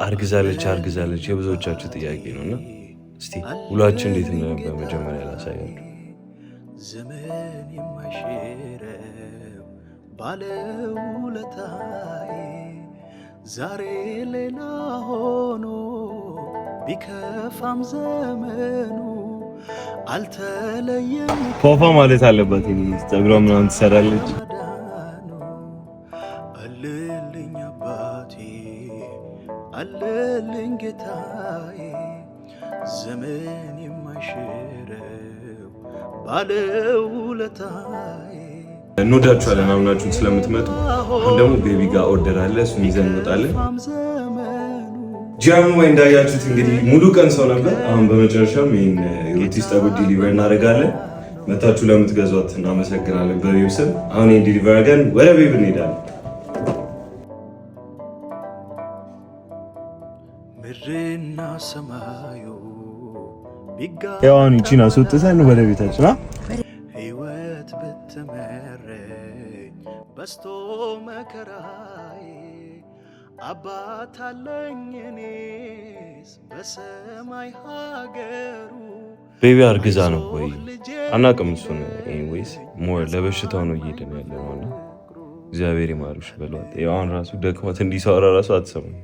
አርግዛለች የብዙዎቻችሁ ጥያቄ ነውና እስቲ ውሏችን እንዴት እንደነበር በመጀመሪያ ላሳያችሁ። ዘመን የማይሽረው ባለውለታዬ ዛሬ ሌላ ሆኖ ቢከፋም ዘመኑ አልተለየም። ፎፋ ማለት አለባት ፀጉሯ ምናምን ትሰራለች። አለልኝ አባቴ አለልኝ ጌታዬ ዘመን የማይሽረው ባለውለታዬ። እንወዳችኋለን አሁናችሁን ስለምትመጡ። አሁን ደግሞ ቤቢ ጋር ኦርደር አለ፣ እሱን ይዘን እንወጣለን። ጃሙ ወይ እንዳያችሁት እንግዲህ ሙሉ ቀን ሰው ነበር። አሁን በመጨረሻም ይሄን ሩቲስ ጠጉር ዲሊቨር እናደርጋለን። መታችሁ ለምትገዟት እናመሰግናለን በቤብ ስም። አሁን ይሄን ዲሊቨር አድርገን ወደ ቤብ እንሄዳለን። ምድርና ሰማዩ ያውን እቺን አስወጥተን ወደ ቤታችን ህይወት ብትመረኝ በስቶ መከራዬ አባት አለኝ እኔስ በሰማይ ሀገሩ። ቤቢ አርግዛ ነው ወይ አናውቅም። እሱን ኤኒዌይስ ሞር ለበሽታው ነው እየሄድን ያለነውና እግዚአብሔር ይማርሽ በሏት። ያው አሁን ራሱ ደክሞት እንዲሰራ ራሱ አትሰሙም።